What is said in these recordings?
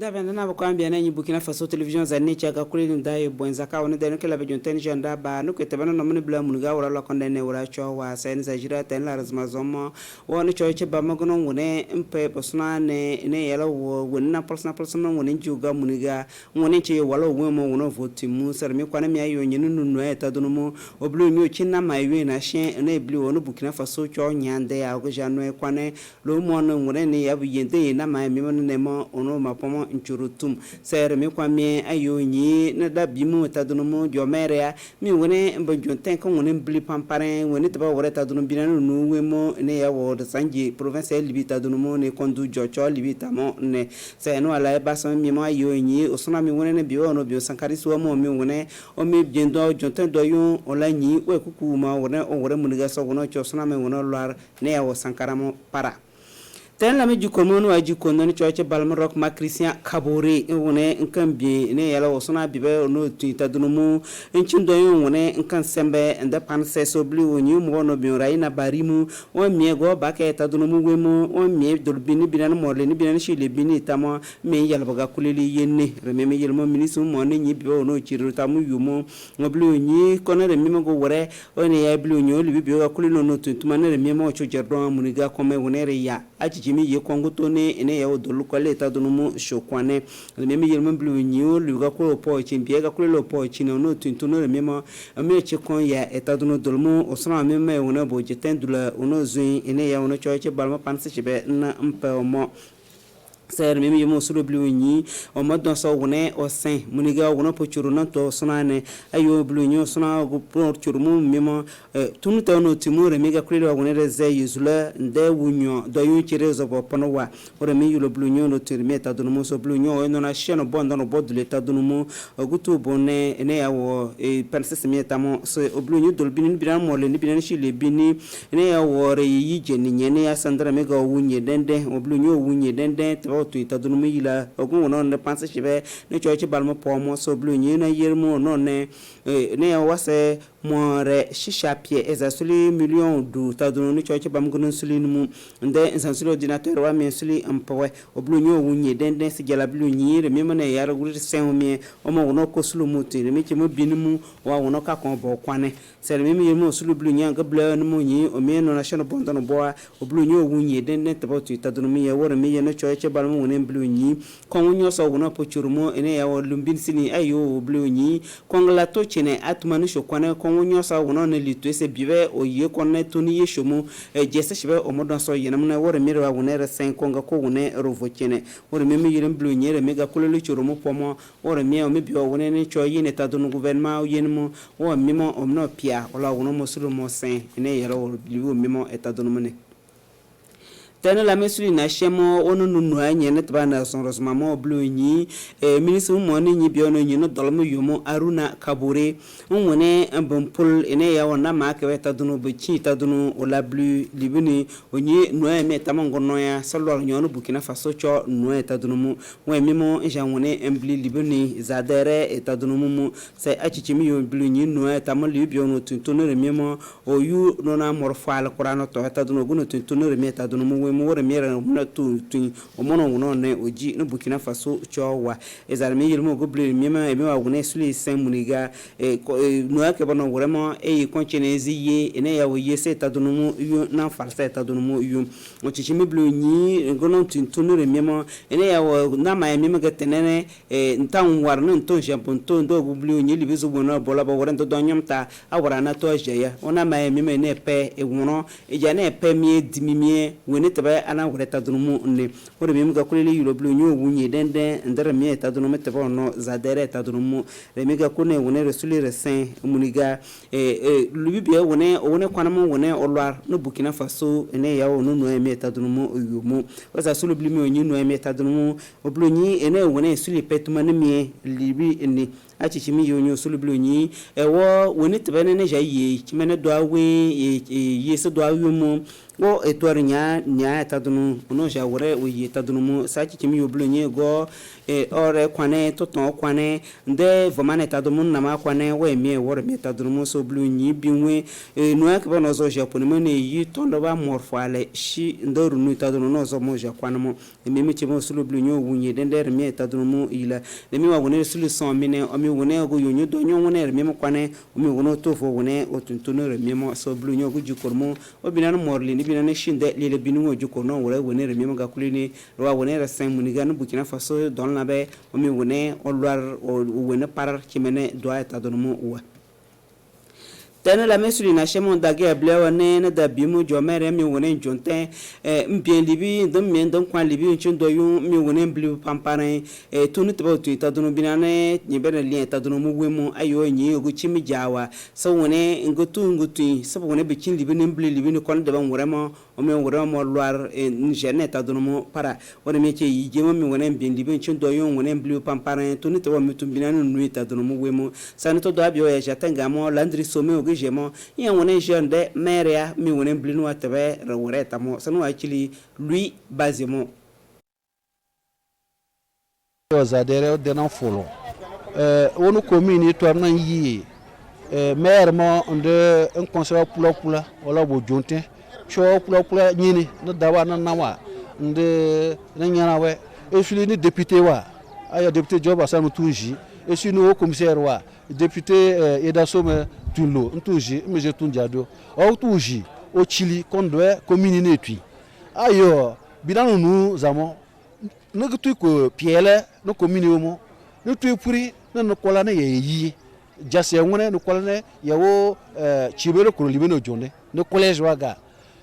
Eza vendana bakwambia na Burkina Faso television za nicha ga kuli ndai bwenzaka wona deno kala bejon ten janda ba no kete bana no mun bla mun ga wala konde ne wala cho wa sen za jira ten la razma zomo wona cho che ba magono ngone mpe posna ne yala wo wonna persona ngone juga muniga ngone che wala wo mo wono voti mu ser mi kwana mi ayo nyinu nunu eta dono mo oblu mi ochinna ma ywe na shen na ebli wono Burkina Faso cho nyande ya go jano e kwane lo mo no ngone ne ya biyende na ma mi mo ne mo ono ma pomo nchurutum ser mi kwa mi ayo nyi na da bi mu ta dono mo jo mere ya mi wone mbo jonten ko ngone bli pampare wone te ba wore ta dono binanu nu we mo ne ya wo de sanji province libita dono mo ne kondu jo cho libita mo ne se no ala e baso mi mo ayo nyi osona mi wone ne bi ono bi sankari so mo mi wone o mi jendo jonten do yun ola nyi we kuku ma wone o wore muniga so wono cho osona mi wono lar ne ya wo sankara mo para ten la mi jikono no ajikono ni choche balm rock ma Christian Kabore wone nkan bi ne yala osona bibe no tuita dunumu nchindo yon wone nkan sembe ende panse so bli woni mo no bi rai na barimu o miego bake ta dunumu wemo o mie dolbini binan morle ni binan shile bini tamo me yala baga kuleli yenne rememe yelmo ministre mo ne nyi bibe no chiru tamu yumo no bli woni kono rememe go wore o ne ya bli woni o libi bibe kulelo no tutuma ne rememe o chojerdo muniga kome wonere ya ajimi ye konguto ne ene ya odolu kwale ta dunumu shokwane rememe yelmo bli woni luga ko po chimbie ga kulelo po chino no tuntuno rememe ame chekon ya etadunu dolmo osra meme wona bo jetendula ono zin ene ya ono choche balma panse chibe na mpe mo ser meme yemo suro bluñi o modon so wone o sen muniga wono po churu na to sonane ayo bluño sona go pro churu mu memo tunu to no timure mega krelo wone reze yuzula nde wunyo do yu chirezo bo ponowa ore mi yulo bluño no tirmeta do mo so bluño no na sheno bondo no bodule ta do mo gutu bonne ene ya wo perses mieta mo so bluño dol binin biran mo le ni binan shile bini ene ya wo re yi jeni nyene ya sandra mega wunye dende o bluño wunye dende tu ita dunu mila ogun no ne panse chibe ne choche balmo pomo so bluñi na yermo no ne ne wase more shisha pie ezasuli million du ta dunu ne choche bam gunun suli mu nde insansuli ordinateur wa mi suli ampowe obluñi o wunye dende si gela bluñi re mi mane yara guri sen mi o mo no ko sulu muti re mi chimo binimu wa wono ka kon bo kwane se re mi yermo sulu bluñi anga bla no mu nyi o mi no na shono bondo no bo obluñi o wunye dende tabo tu ita dunu mi ya wore mi no choche balmo wonen bluñi kongunyo so wono po churumo ene ya lumbin sini ayo bluñi kongla to chene atmanu shokwane kongunyo so wono ne litu ese bibe oye konne tuni yeshomo jese shibe omodon so yenam na wore mire wa wonere sen konga ko wone rovo chene wore meme yirem bluñi re mega kulelu churumo pomo wore mi o mebi o wone ne cho yene ta dunu gouvernement o yenmo wo mimo omno pia ola wono mo suru mo sen ene yero liwo mimo eta dunu mone tene la mesuli na shemo onu nunu anye ne tbana son rosmamo bluñi ministre mo ni nyi biono nyi no dolmo yumo Aruna Kabore wone mbompul ene ya wona ma ke weta dunu bechi ta dunu ola blu libini onyi no eme tamango no ya solo nyono Burkina Faso cho no eta dunu mu we mimo nja wone embli libini zadere eta dunu mu se achichimi yo bluñi no eta mo libiono tuntuno remimo oyu no na morfal qur'ano to eta dunu guno tuntuno remeta dunu mu mo wore miere na tu o mono wono ne oji no Burkina Faso chowa ezarmi yirmo go bli miema eme wa wone suli sen muniga no ake bono wore mo konchenezi ye ene ya wo yese ta dunu mu yu na farsa ta dunu mu yu o chichimi bli nyi gono tintunu re miema ene ya wo na ma miema ga tenene ntan war no nton jampon to ndo go bli nyi libizo bono bola ba wore ndo donyamta awara na to jeya ona ma miema ne pe wono eja ne pe mi dimimie woni ana wore ta dunu ne wore mi mga kulele yulo blu nyu wunye dende ndere mi ta dunu mete bono zadere ta dunu re mi ga kune wone resuli resen muniga lubi bia wone kwana mo wone olwar no Burkina Faso ene ya wonu no emi ta dunu yumu wasa sulu blu mi onyu no emi ta dunu oblu nyi ene wone suli petuma ne mi libi ene achichimi yonyo sulu blu nyi ewo woni tebene ne jaye chimene do awe yese do awumu go etwar nya ta dunu no ja wore o ye ta dunu mu sa chichimi yoblu nyi go ore kwane to ton kwane nde vomane tadumu na ma kwane we mi wore mi tadumu so blu nyi binwe no akba no zo japon mo ne yi tondo ba morfale shi ndoru nu tadumu no zo mo jakwane mo mi mi chimo sulu blu nyo wunye dender mi tadumu ila le mi wa wone sulu son mine o mi wone go yonyo do nyo wone mi mo kwane o mi wono to fo wone o tuntuno re mi mo so blu nyo go jukormo o binan morli ni binan shinde le binu jukorno wore wone re mi mo gakulini ro wone re sen munigan Burkina Faso don la be o mi wone o lwar o wone par kimene doa tadumu wa tene la mesuli na shemo dage blewa ne da bimu jomere mi wone jonte mbien libi ndom mi ndom kwa libi nchindo yu mi wone blu pampare tunu tebe tu tadunu binane nyibere lien tadunu mu wemu ayo nyi ogu chimi jawa so wone ngutu so wone bikin libi ne blu libi ne kon de ban woremo o mi woremo loir njene tadunu mu para wone mi che yijemo mi wone mbien libi nchindo yu wone blu pampare tunu tebe mi tumbinane nu tadunu mu wemu sanito do abio ya jatanga mo landri somme jemo ya wone jeune meria mi wone blinu atebe rewreta mo sanu actually lui basimo ozadere de nan folo wonu commune to nan yi maire mo de un conseil pula wala bo jonte cho pula nyini no dawa nan nawa de nan nyana we e fili ni député wa aya député job asam tunji e sinu au commissaire wa député Edasome Tunlo ntuji meje tunjado o tuji o chili kondwe commune netui ayo bidanu nu zamo nugutu ko piele no commune mo no tu puri no kola na yi jase ngone no kola na yawo chibere ko libeno jonde no collège waga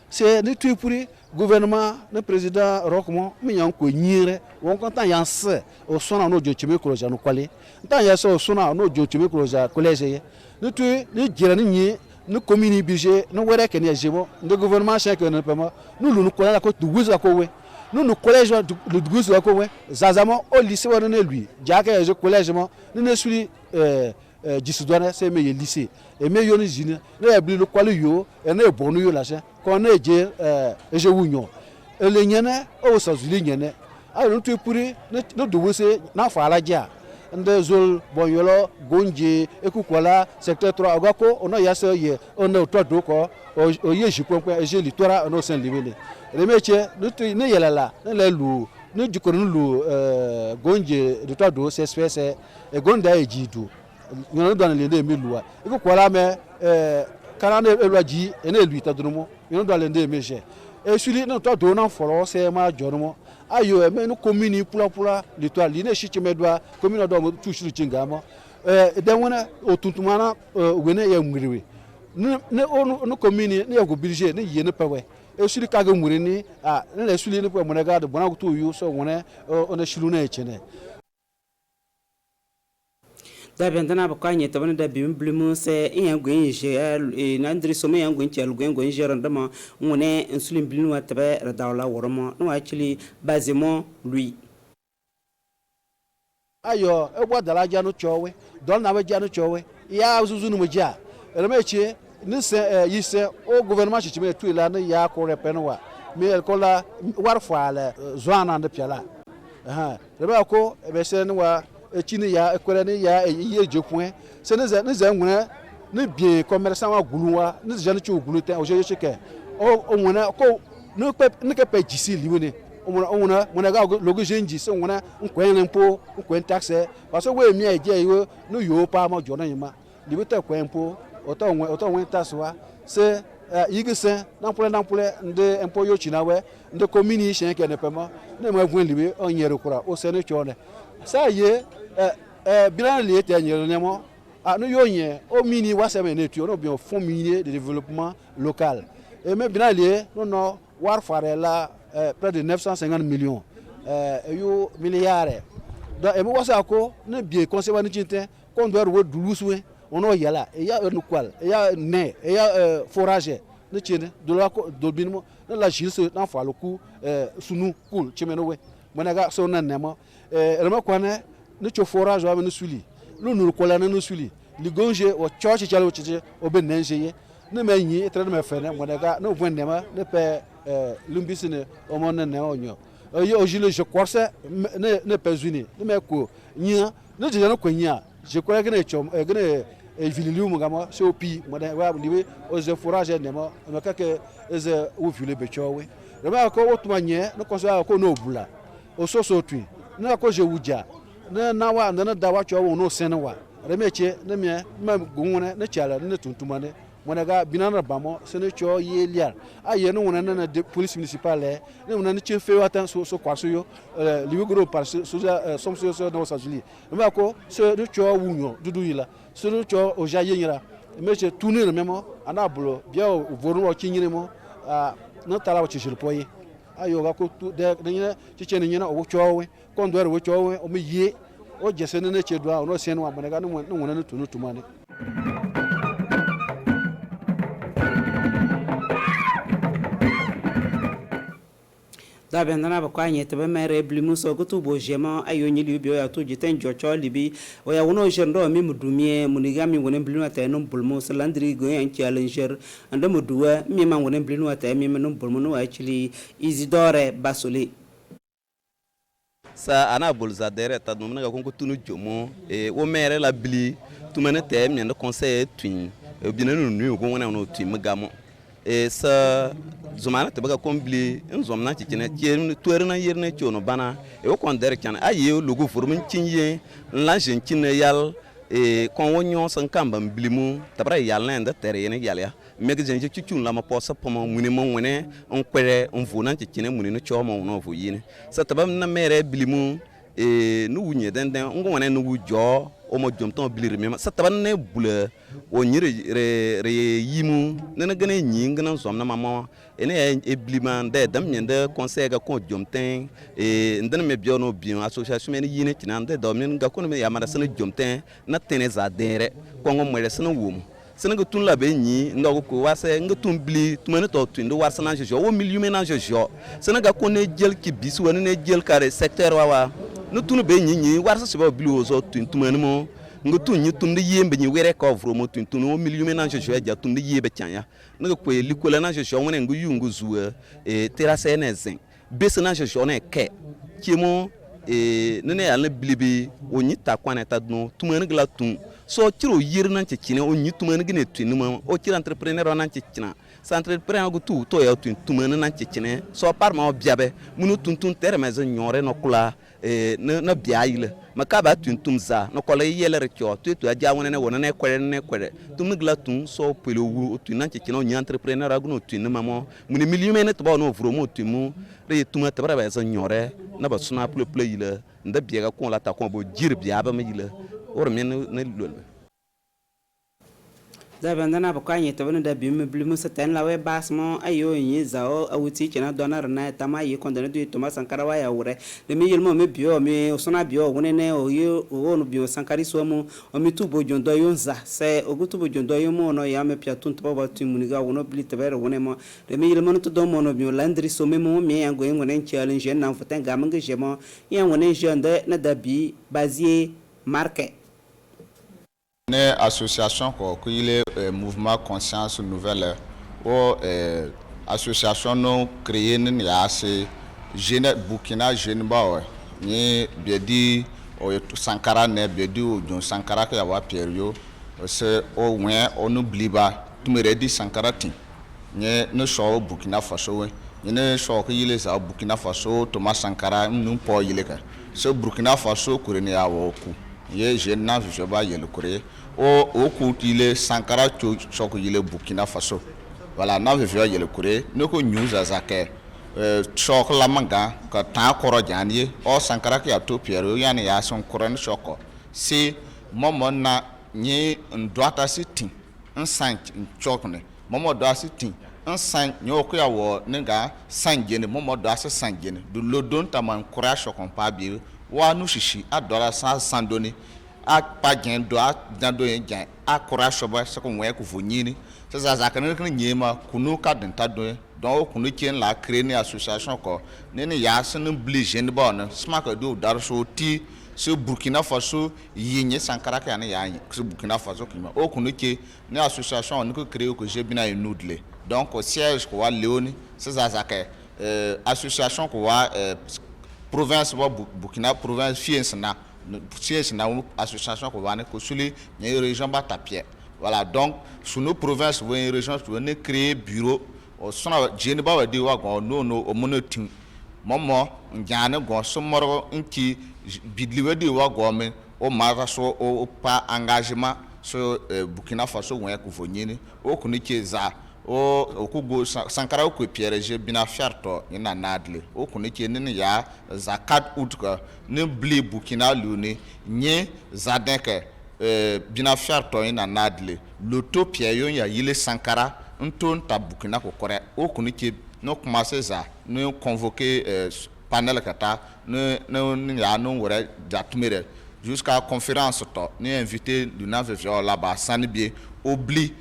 c'est ni tu puri gouvernement le président Rockmont mi yan ko nyire won kon tan yan se o sona no jochime ko ja no kwale tan ya so sona no jochime ko ja collège ni tu ni jira ni nyi ni commune budget no were ke ni ejebo de gouvernement chèque no paiement nous nous connait ko duguza ko we nous collège le duguza ko we zazamo au lycée wona ne lui jaka je collège mo ni ne suli jisudone c'est me lycée et me yoni jine ne ya bli lo kwale yo e na bonu yo la che ko na je je wunyo ele nyene o sa zuli nyene a no tu puri no do wose na fa ala ja nde zol bonyolo gonje ekukola secteur 3 agako ono yase ye ono to do ko o ye jiponpo e je litora ono sen libele le meche no tu ne yelala ne le lu ne jikoro lu gonje de to do CSPS e gonda e jidu nous dans les 2000 lois il faut quoi là mais 40 lois et ne lui tadrumo nous dans les 2000 et celui non toi donnant follow c'est ma jormo ayo mais nous commune pour l'étoile li ne chiche medwa commune do touche le chingamo de wona otuntumana wene ya muriwe ne commune ne go budget ne yene pawe et celui ka go muri ni ne celui ne pour monaga de bona to yu so wona on a shiluna echene da bentana ba kwanye tabana da bim blimu se in gwen je na ndri so me yan gwen chel gwen je randama ngone insulin blinu atabe radawla wormo no actually basement lui ayo e gbadala janu chowe don na be janu chowe ya uzuzu nu mja elemeche ni se yise o gouvernement chichime tu ila ne ya ko repenwa me el kola warfala zwana de piala rebe ko e be se ne wa chini ya ekwere ya ye je point c'est ne za ngune ne bien commerçant wa guluwa ne je ne chu gulu te o je cheke o nguna ko ne ke pe jisi liwene o nguna ga logo jenji se nguna nkwen mpo nkwen taxe parce que we mi e je yo no yo pa ma jona yima libeta kwen mpo oto nwen taswa se yigise nampole nde mpo yo chinawe nde commune chen ke ne pema ne ma gwen libe o nyere kura o se ne chone ça ye bilan li était nyelemo no yonye o mini waseme ne tu no bien fonds minier de développement local et même bilan li no war farela près de 950 millions yo milliards donc et mo wasa ko ne bien conserver ni tinte qu'on doit re dulusuwe ono yala e ya no kwal e ya ne e ya forage ne tiene de la do binmo la gilse na fa loku sunu cool chimeno we monaga so na nemo elma kwane ne cho forage wa no suli lu kola no suli li gonje o church chalo chiche o be nenje ne menyi etre me fene monaga no vennema ne pe lumbisine o mon ne onyo je crois ça ne pas uni ne ko nya ne je na ko nya je crois que ne chom e vililu mo gamo so pi mo da wa liwe o ze forage ne mo no ka ke ze o vile be chowe le ma ko o tumanye no ko so ko no bula o so so tui na ko je wuja na wa na da wa chowe no senwa re meche ne me ma gunwone ne chala ne tuntumane monaga binana bamo sene cho ye liar aye no wona na de police municipale ne wona ne che fe watan so kwaso yo liwe gro par so som so no sajuli ma ko se de cho wunyo dudu yila se de cho o jaye nyira me che tourner memo ana bulo bia o voru o chinyire mo no tala o chishil poye ayo ga ko de ne che ne nyina o cho we ko ndo wo cho we o me ye o jese ne che do a no sen wa monaga no wona ne tunu tumane. da bendana ba kwanye tebe mere blimuso gutu bojema ayo nyili bio ya tuji ten jocho libi o ya wono jendo mi mudumie munigami wonen blinu ata no bulmo salandri go yan challenger anda muduwa mi man wonen blinu ata mi no bulmo no actually Isidore Basoli sa ana bolza dere ta dum nga konko tunu jomo wo mere la bli tumene te mi no conseil twin binanu nu go wona no twin magamo sa zumana te baga kombli nzomna cikine ci tuerna yerne chono bana wo kon der kan aye lugu furmun cinye lanjen cinne yal kon wonyo san kamba blimu tabra yal nende tere yene yal ya megjen ci cucun la ma posa pomo muni mo wone on kwere on funa cikine muni no chomo no fu yine sa tabam na mere blimu nu wunye den ngone nu wujo o mo jomton bilir mi sa taban ne bula o nyire re yimu nena gane nying na som na mama ene e bliman de dam nyende conseil ga ko jomten ndene me biono bion association me yine tinande do men ga ko me yamara sana jomten na teneza dere ko ngom mere sana wum sana ga tun la be nyi nga ko wase nga tun bli tumane to tun do warsana jojo o milieu ménage jojo sana ga ko ne jel ki bisu woni ne jel kare secteur wawa no tunu be nyi warsa se ba bli ozo tun tumane mo nga tun nyi tun de yembe nyi were ko vro mo tun o milieu ménage jojo ja tun de yebe chanya nga ko likola na jojo woni ngu yungu zuwa terrasse nezen besana jojo ne ke kimo nene yalne blibi o nyi ta kwana ta no tumane gla tun so tiro yir nan ci cine o nyi tumane gine tunuma o tiro entrepreneur nan ci cina sa entrepreneur go tu to ya tumane nan ci cine so par ma biabe munu tuntun tere ma zan nyore no kula na biaile makaba tuntum za no kola yele rekyo tu aja wona ne wona ne kwere tum gla tun so pelo wu tu nan ci cine o nyi entrepreneur agu no tunuma mo muni milieu mene to ba no vro mo tumu re tuma tabara ba zan nyore na ba suna ple yile nda biega ko la ta ko bo jir biaba ma yile or men ne lol da bandana ba kwanye to bana da bi me blimu satan la we basmo ayo yin zao awuti kina donar na tama yi kondane du to masankara wa ya wure de mi yelmo me bio mi osona bio wone ne o yo wonu bio sankari so mu o mi tubo jondo yonza se ogutubo jondo yomo no ya me pia tunto ba timuniga wono bli tebere wone mo de mi yelmo to do mo no bio landri so me mo mi yango ngone challenge na mfoten ga mange jemo yan wone jende na da bi bazier marque ne association ko il est mouvement conscience nouvelle o association non créé ne ya se jeune Burkina jeune ba ni biedi o Sankara ne biedi o John Sankara ka wa Pierre se o wen o no bliba tumeredi Sankara tin ne no so Burkina Faso we ne so ko il est Burkina Faso Thomas Sankara nu po il ka se Burkina Faso ko ne ya wo ku ye jeune na je ba ye le Corée o kutile Sankara choko yile Burkina Faso voilà na ve ye le Corée ne ko news azake choko la manga ka ta koro janie o Sankara ki ato Pierre yani ya son koran choko si momo na ni ndwata sitin nsan chokne momo do asitin nsan nyoko ya wo nga sanjene momo do sanjene du lodon taman kora choko pa bi wa nu shishi adora sandoni a pagen do a dando yen a kora shoba se ko we ko vonyini se za kan ne nyema kunu ka denta do don kunu ken la créer une association ko ne ya sen obligé ba on smaka do dar so ti se Burkina Faso yinye Sankara ka ne ya se Burkina Faso kima o kunu ke ne association on ko créer ko jebina inudle donc au siège ko wa Léoni se za ka association ko wa province wa Burkina province fiance na association ko wa ne ko suli ne région ba tapie voilà donc sur nos provinces ou une région tu veux créer bureau au son jeni ba wa di wa go no o monotin momo ngane go somoro nki bidliwe di wa go men o mara so o pa engagement so Burkina Faso won ko fonyini o kunu za o kugo sankara ko pierre je bina fiarto ina nadle o kunu ni ya za 4 août ka ne bli Burkina luni nye za denke bina fiarto ina nadle loto pierre ya yile sankara nton ta Burkina ko kore o kunu no commencer ça nous convoquer panel kata nous ya nous wora datumere jusqu'à conférence to nous invité du navevio là-bas sanibie oubli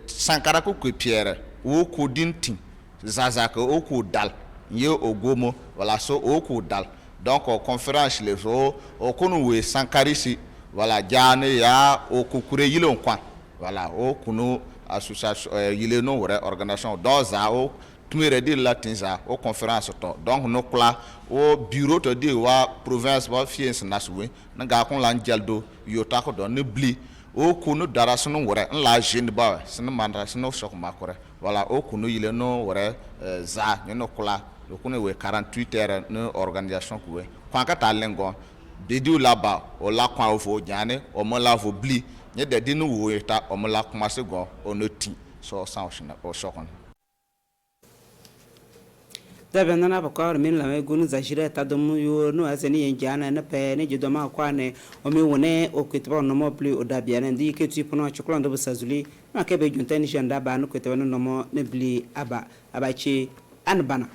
sankara ko pierre o ko dintin zazaka o ko dal ye ogomo voilà so o ko dal donc conférence les o kunu we sankarisi voilà jane ya o ko kure yile on kwa voilà o kunu association yile no wora organisation doza o tumere di latinza o conférence to donc no kla o bureau to di wa province wa fiance naswe na ga kon lan jaldo yota ko don ne bli o kunu dara sunu wore la jeune ba sunu mandra sunu sok makore voilà o kunu yile no wore za no kla o kunu we 48 heures no organisation ko we kwa ka talengo dedi là-bas o la kwa o fo jane o mo la fo bli nye de di no wo ta o mo la commencer go o no ti so sa o sokon dabe nana ba kwar min la me gunu za shire ta dum yo no aseni yen jana na pe ne jido ma kwa ne o mi wone o kwetba no mo pli o da bia ne ndi ke tipo no chokolo ndo busazuli ma ke be junta ni shanda ba no kwetba no mo ne bli abachi anbana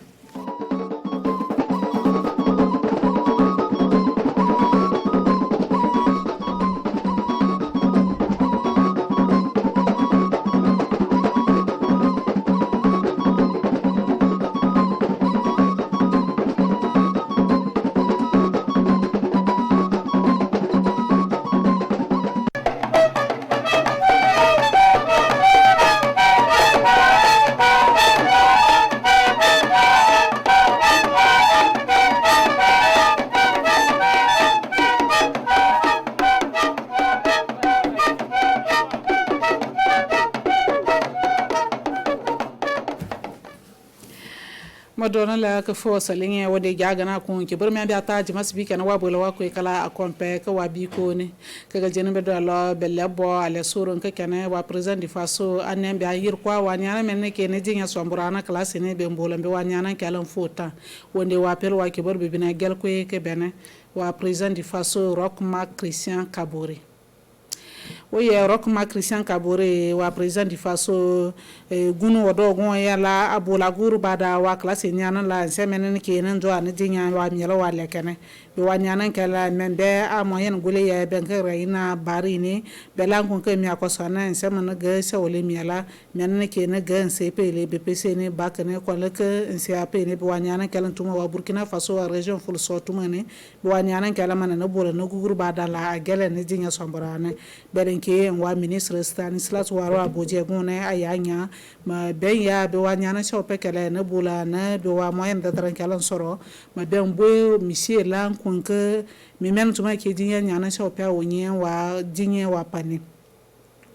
madonna la ka fo salinge wode jagana ko ke burmi bi ataji masbi kana wa bola wa ko kala akompe ka wa bi ko ne ka ga jeni be do lo be lebo ale surun ka kana wa president di faso anem bi ayir kwa wa nyana men ke ne jinya somburana classe ne be mbola be wa nyana kalan fota wonde wa pel wa ke burbi bina gel ko ke bene wa president di faso Rochma Christian Kabore oye Rochma Christian Kabore wa president di faso gunu wodo gon yala abola guru bada wa classe nyana la semenen ke nan do an dinya wa mielo wa lekene be wa nyana kala membe a moyen gule ya ben ka reina bari ni be lan kon ke mi akosana semen ga se wole miela men ke na ga nse pele BPC ne bakane ko le ke nse ape ne be wa nyana kala tuma wa Burkina Faso wa region ful so tuma ne be wa nyana kala man na bola no guru bada la gele ne dinya sombrane berenke wa ministre Stanislas Waro aboje gune ayanya ma ben ya be wa nyana so pekele na bula na be wa moyen da tran kala soro ma ben bo monsieur lan kun ke mi men tuma ke dinya nyana so pe wonye wa dinya wa pani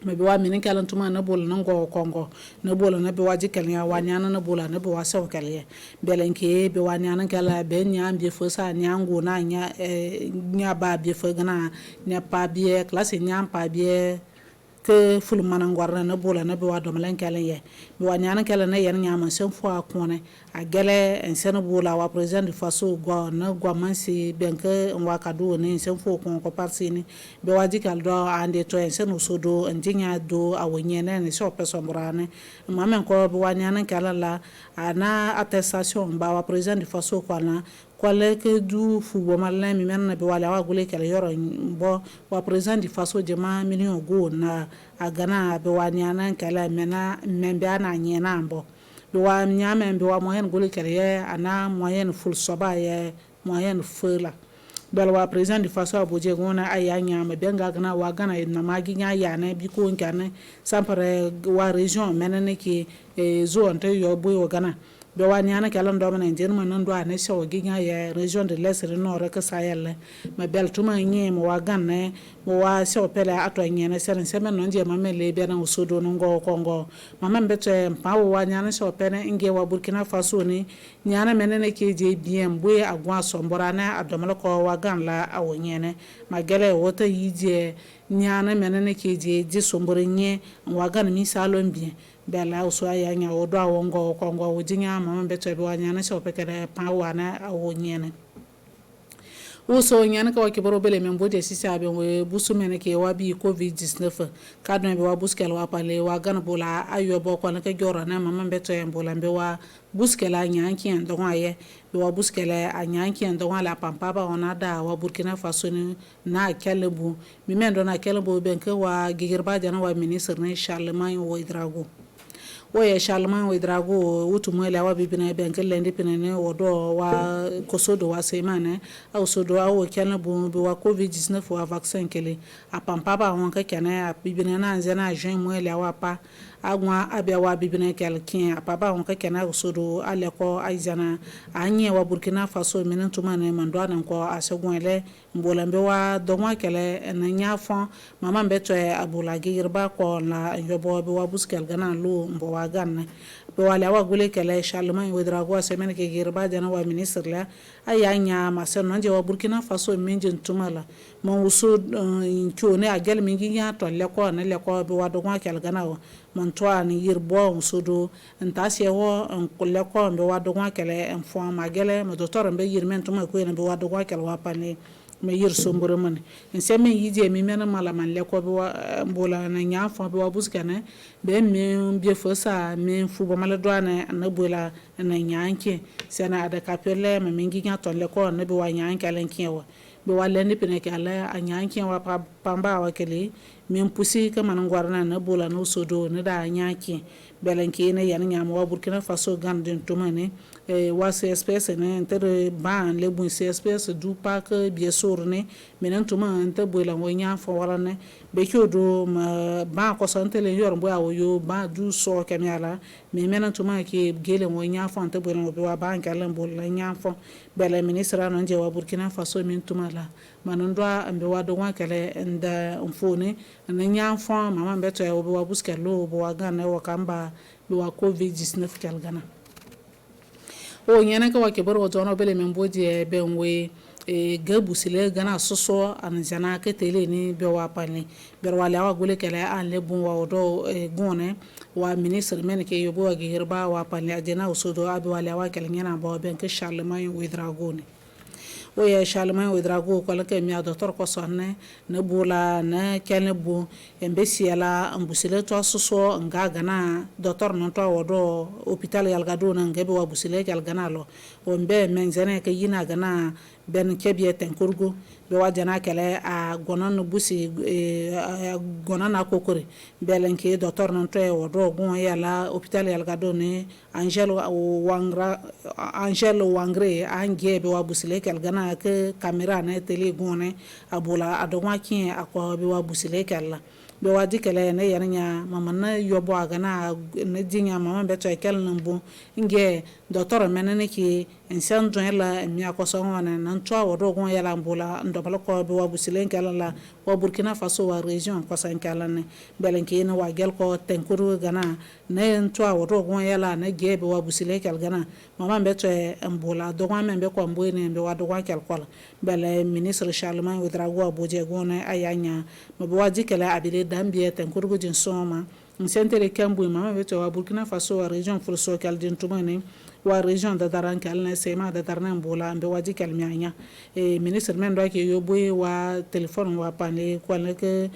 me be wa minin kala tuma na bula na go kongo na bula na be wa jikal ya wa nyana na bula na be wa so kale belenke be wa nyana kala ben nya be fo sa nyango na nya nya ba be fo gana nya pa be classe nya pa be ke fulu manangwarna na bula na be wa domlen kala ye be wa nyana kala na yen nya man sen fo akone a gele en sen bula wa president faso go na go mansi benke wa kadu ne sen fo kon ko parsini be wa dikal do ande to en sen usodo ndinya do awonye ne so peso mbrane mamen ko be wa nyana kala la ana attestation ba wa president faso kwana kwale ke du fubo malna mi menna be wala wa gule kala yoro bo wa president di faso jema million go na agana be wa nyana kala mena membe ana nyena mbo be wa nyama be wa moyen gule kala ye ana moyen full soba ye moyen fela bel wa president di faso aboje gona ayanya me benga gana wa gana na magi nya ya na bi ko nkane sampare wa region menene ki zone te yo boy gana be wa nyana kala ndo mana njen man ndo ane so ginya ya region de l'Est nord ka Sahel ma bel tuma nyi mo wa ganne mo wa so pele ato nyene seren semen no nje ma mele be na usodo no ngo kongo mama mbeto pa wa nyana so pele nge wa Burkina Faso ni nyana menene ke je bien boye agwa sombora na adomala ko wa gan la awonyene ma gele wota yije nyana menene ke je sombora nye wa gan mi salon bien bela uso ya nya odo awongo kongo ujinya mama beto be wa nyana so pekere pa wa na awonyene uso nyana ka wakiboro bele membodi sisa be we busu mene ke wa bi covid-19 kadno be wa buskel wa pale wa gan bola ayo bo ko na ke joro na mama beto en bola be wa buskela nyanki en don aye be wa buskela anyanki en don ala pampa ba ona da wa Burkina Faso ni na kelebu mi men don na kelebu be ke wa gigirba jana wa ministre ne Charlemagne Ouedraogo Oye Charlemagne Ouedraogo utumwele wa bibina benke lendi pinene odo wa kosodo wa semane au sodo wa kena bu wa covid-19 wa vaccin kele apampa ba wonka kena bibina na nzena juin mwele wa pa agwa abia wa bibina kelkin apapa wonka kena sodo aleko aizana anye wa Burkina Faso minen tumane mandwa nan ko asegwele mbolambe wa dongwa kele na nyafon mama mbeto abula gigirba ko la yobo be wa buskel gana lu mbo wa ganna be wala wa gule kele Charlemagne Ouedraogo semene ke girba jana wa ministre la ayanya masen nje wa Burkina Faso minje tumala mon usu inchone agel mingi ya to le ko na le ko be wa dongwa kel gana wa mon to an yirbo usudo ntase wo le ko be wa dongwa kele en fo magele mo docteur be yirmen tuma ko be wa dongwa kel wa pane me yir sombore man en seme yije mi mena mala man le ko be wa bola na nya fo be wa buskane be me be fo sa me fu bo mala doane na bola na nyanke sena ada kapele me mingi nya to le ko na be wa nyanke len kiwa be wa le ni pene kala anyanke wa pamba wa kele me pusi ka man ngwarna na bola no sodo ne da nyanke belenke ne yan nya mo wa Burkina Faso gandin tumane wa CSPS ne inter ban le bun CSPS du pak bien sûr ne menen tuma inter bola wo nya fo wala ne be kyodo ba ko sante le yor mbo awo yo ba du so kemiala me menen tuma ke gele wo nya fo inter bola wo wa ban kala bola nya fo bele ministre no je wa Burkina Faso min tuma la manondwa ambe wa do wa kale nda mfone na nya fo mama beto wo wa buskelo wo wa gana wo kamba be wa covid-19 kal gana o nyane ka wake baro jono bele membodi benwe gabusile gana soso anjana ke tele ni be wa pani be wala wa gule kala an le bon wa odo gone wa ministre men ke yobo wa girba wa pani ajena usodo abi wala wa kala nyana ba ben ke Charlemagne Ouedraogo ne oye Charlemagne Ouedraogo ko la ke mi docteur ko sonne ne bula na kene bu embesiala ambusile to soso nga gana docteur non to wodo hôpital yalgado na ngebe wa busile yalgana lo o mbe menzene ke yina gana ben kebie tenkurgu be wajana kele a gonon busi gonon akokore belenke docteur non to wodo gon yala hôpital yalgado ne Angelo Wangre ange be wa busile yalgana ke camera na tele gone abula adonwa kin akwa be wa busile kala be wa dikele ne yanya mama na yobo agana ne dinya mama beto ekel nambu nge docteur menene ki ensan donela mi akoso ngona nan to wodo gon yala mbula ndobala ko be wa busile kala la wa Burkina Faso wa region ko san kala ne belenke ne wa gel ko tenkuru gana ne to wodo gon yala ne ge be wa busile kala gana mama beto mbula do gon membe ko mbo ne be wa do gon kala ko bele ministre Charlemagne Ouedraogo aboje gone ayanya mo be wa dikele abile dambie tenkuru jin soma nsentele kambu mama beto wa Burkina Faso wa region fulso kala din tumane wa region da daran kalne sema da darna mbola mbe waji kalmianya ministre men do ke yoboy wa telephone wa pane ko ke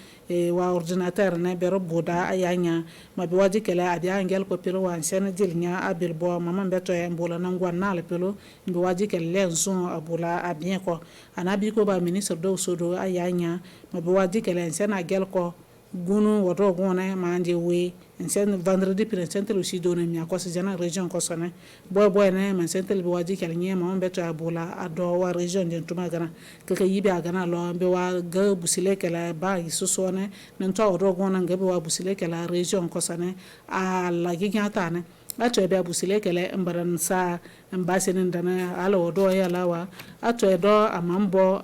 wa ordinateur ne bero boda ayanya mabe waji kala adia angel ko pelo wa sen dilnya abil bo mama beto e mbola nangwa na le pelo mbe waji kala nson abula abien ko anabi ko ba ministre do sodo ayanya mabe waji kala sen agel ko gunu wodo gone manje we en vendredi presentel aussi donné mi akosi jana région ko sone boy ne man sentel bi waji kala nyema on beto abula ado wa région den tuma gana kaka yibe agana lo be wa ga busile kala ba isuso ne nan to wodo gona ngabe wa busile kala région ko sone a la gigata ne ato be abusile kele mbaran sa mbasinin dana ala odo ya lawa ato edo amambo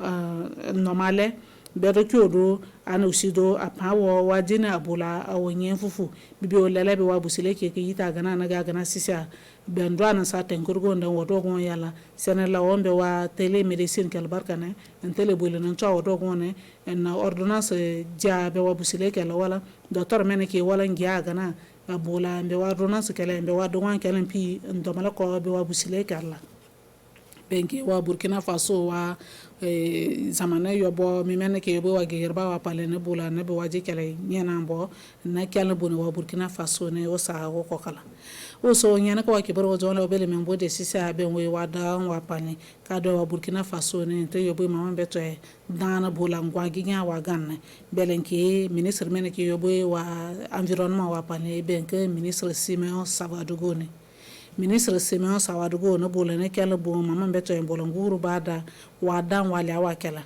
normale bedo kyodo ana usido apawo wajina abula awonye fufu bibi olele be wabusile ke yita gana na gana sisa bendo ana sa tenkurgo ndan wodo gon yala senela wombe wa telemedicine kel barkane en telebule non to wodo gon en ordonnance dia be wabusile ke wala docteur meneke wala ngia gana abula be wa ordonnance kele be wa dogon kele pi ndomala ko be wabusile kala benki wa Burkina Faso wa zamana yobo mimene ke yobo wa gerba wa pale ne bula ne be waje kele nyena mbo na kele bone wa Burkina Faso ne o sa wo kokala o so nyena ko wa ke boro zo na bele membo de sisa be we wa da wa pale ka do wa Burkina Faso ne to yobo mama beto e dana bula ngwa ginya wa ganne belenke ministre mene ke yobo wa environnement wa pale benke ministre Simeon Sabadogo ne ministre Simeon Sawadugo no bole ne kala bo mama beto en bolo nguru bada wa dan wale awakela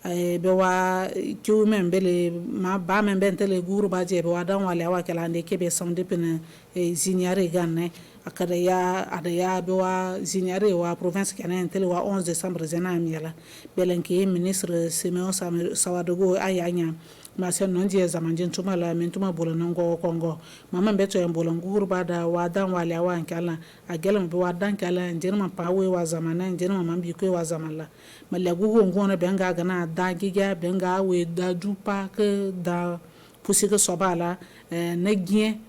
be wa kiu membele ma ba membentele guru baje be wa dan wale awakela ande kebe samde pene zinyare ganne akada ya be wa zinyare wa province kana tele wa 11 décembre zena amiela belenke ministre Simeon Sawadugo ayanya ma sen non je zaman jin tuma la men tuma bolo ngo kongo mama beto en bolo nguru bada wa dan wale awan kala agelam be wa dan kala njirma pawe wa zamana njirma mambi ko wa zamala malla gugu ngona benga gana da giga benga we da jupa ke da pusika sobala negien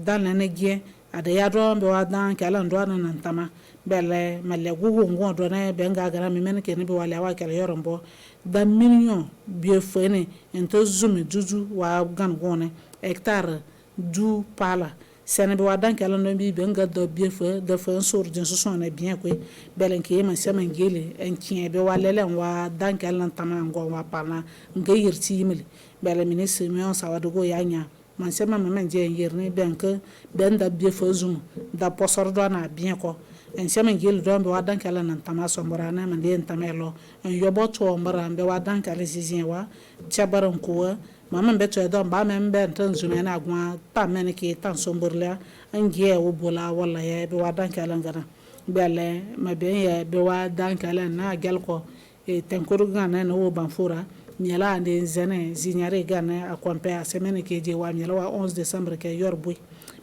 dan na negien ada ya do be wa dan kala ndo nan tama bele malla gugu ngodo na benga gana mi men ke ni be wale awa kala yorombo da million bien fene ento zumi juju wa gan gone hectare du pala sene be wadan kala no bi benga do bien fe de fe sur din so sone bien ko belen ke ma sema ngele en kien be walele wa dan kala tama ngo wa pala ngeyirti yimli bele ministre Simeon Sawadogo yanya man sema men je yirni benke benda bien fe zum da posor do na bien ko en sema ngel do be wadan kala nan tama so morana man den tamelo en yobo to mbara be wadan kala sizin wa chabaran ko mama beto do ba men ben tan zumena agwa ta men ke tan so mborla ngie wo bola wala ya be wadan kala ngana bele ma ben ya be wadan kala na gel ko tenkuru gana no banfura nyala ande zene zinyare gana akwampe a semene ke je wa nyala wa 11 décembre ke yorbu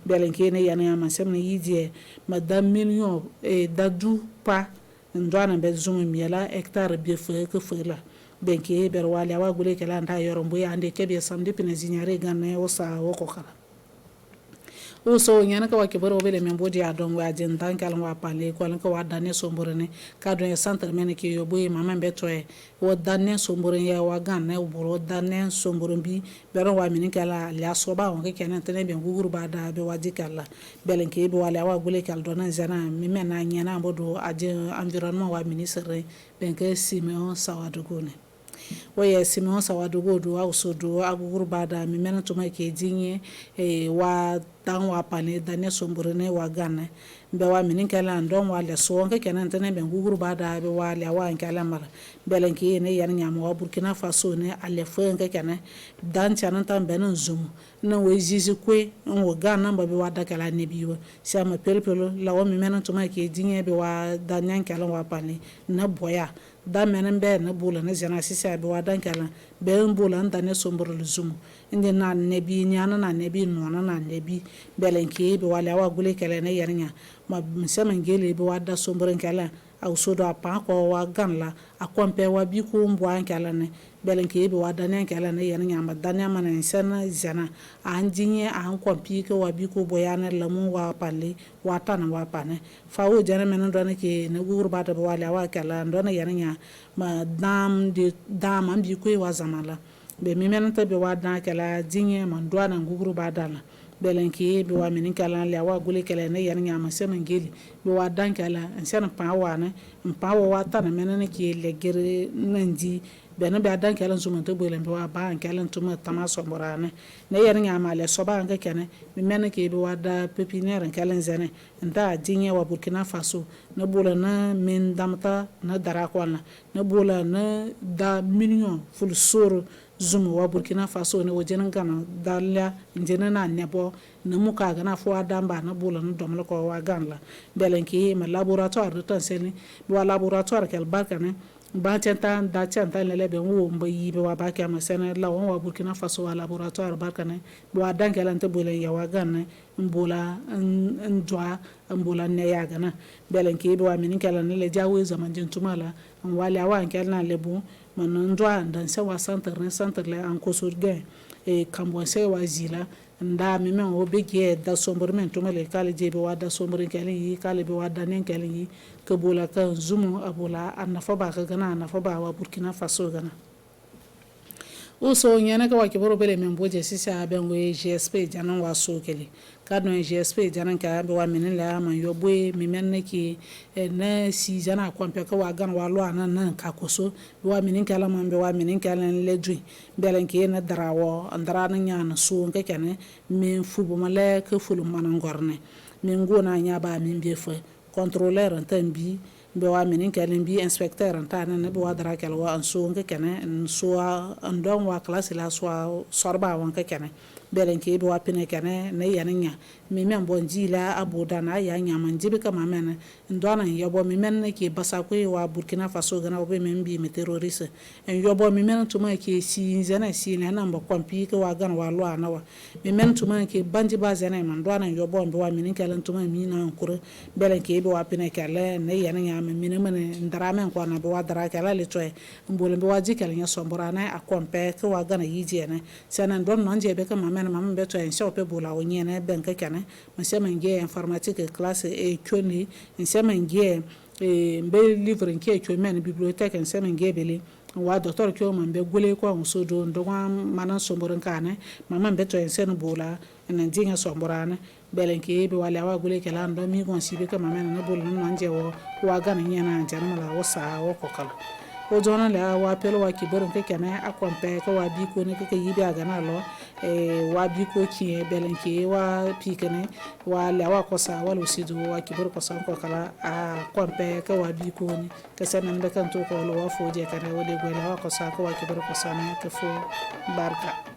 belen ke ne yana ma semne yidie madame million dadu pa ndwana be zumu miela hectare bi fe ke fela benke ber wala wa gule kala nda yorombu ya ande ke be samedi pina zinyare gana o sa wo ko kala o so nyana ka wake boro bele men bodi adon wa jin dan kala wa pale ko lan ka wa dane somborene ka do centre men ke yo boy mama beto e wo dane somborene ya wa ganne o boro dane somborene bi bero wa min kala la soba on ke kenan tene be guguru ba da be waji kala belen ke be wala wa gule kala do nan zana mi men na nyana bodo aje environnement wa ministre ben ke Simeon Sawadogo ne Oye Simeon Sawadogo do also do aguguru bada mi mena to make dinye wa dan wa pane dane somborene wa gane be wa minin kala ndon wa le so nke kenan tane be guguru bada be wa le wa nkala mara belen ki ne yan nyam wa Burkina Faso ne ale fo nke kenan dan chanan tan benin zum na we zizi kwe wo gana ba be wa da kala ne biwo sama pelpelo la wa mi mena to make dinye be wa dan nkala wa pane na boya da menen be na bula na jana sisa be wadan kala be bula nda ne somboro luzumu inde na nebi nyana na nebi nona na nebi belenke be wala wa gule kala ne yarnya ma msema ngele be wada somboro kala au sodo apa ko wa ganla akompe wa bi ko mbwa kala ne belenke be wada ne kala ne yarnya ma danya mana insana jana anjinye an kompi ko wa bi ko boyana lamu wa palle wa tana wa pane fawo jana menen do ne ke ne gurba da wala wa kala ndo ne yarnya ma dam am bi ko wa zamala be mi menata be wada kala jinye man do na guguru badala belenki be wa minin kala le wa gule kala ne yarnya ma semen geli be wada kala en pa wa ne pa wa ta na menene ki le gere nanji be na be adan kala zuma to belen be wa ba kala tuma tamaso morane ne yarnya ma le soba nga kene mi menene be wada pepiniere kala zene nda jinye wa Burkina Faso na bola na min damta na darakwana na bola na da million ful soro zumu wa Burkina Faso ne wajen gana dalia njene na nebo na muka gana fo adamba na bula no domla ko wa ganla belenki ma laboratoire de tenseni wa laboratoire kel barkane ba tenta da tenta lele be wo mba yibe wa ba kama sene la wa Burkina Faso wa laboratoire barkane wa dankelante bula ya wa ganne mbola ndwa mbola ne ya gana belenki be wa minin kala ne le jawe zaman jintumala wali awa kel na lebu man ndwa dan se wa centre le en kosurgen e kambonse wa zila nda meme o bege da sombormento mele kale jebe wa da somborin kale yi kale be wa da nen kale yi ke bola ka zumu abola anafa ba ka gana anafa ba wa Burkina Faso gana uso nyana ka wa ke boro bele memboje sisa ben we GSP janan wa so kele kadon GSP janan ka be wa menen la man yo boy mi men ki na si jana kwampe ka wa gan wa lo anan ka koso be wa menen kala man be wa menen kala ledwi belen ki na darawo andara na nyana so nke kene min fubo male ke fulu manan gorne min gona nya ba min be fo contrôleur ntambi be wa menen kala bi inspecteur ntana na be wa dara kala wa so nke kene so andon wa classe la so sorba wa nke kene belen ke be wa pine kene na yananya mi men bon jila aboda na ya nya man jibe ka mamen ndona yobo mi men ke basa ko wa Burkina Faso gana obe men bi me terroriste en yobo mi men tuma ke si zana si na na mbo kompi ke wa gan wa lo ana wa mi men tuma ke banji ba zana man ndona yobo mbe wa min kala tuma mi na nkure belen ke be wa pine kala na yananya mi ne men ndara men ko na be wa dara kala le toy mbole be wa jikala nya sombora na akompe ke wa gana yije na sana ndon non je be ka mamen mam beto en shope bula wonyene benka kane masema ngie informatique classe e koni nsema ngie mbe livre nke kyo men bibliothèque nsema ngie bele wa docteur kyo man be gole ko on sodo ndwa manan somboran kane mam beto en sen bula en ndinga somborane belenke be wala wa gole kala ndo mi gon sibe ka mamen na bula non nje wo wa gana nyana janama la wo sa wo kokala o jona la wa pelo wa kiboro ke kane akompe ko wa bi ko ne ke yibe aga na lo wa bi ko ki belenke wa pikene wa la wa ko sa wa lo sidu wa kiboro ko sa ko kala akompe ko wa bi ko ne ke sanan be kan to ko lo wa foje kane wo de go la wa ko sa ko wa kiboro ko sa ne ke fo barka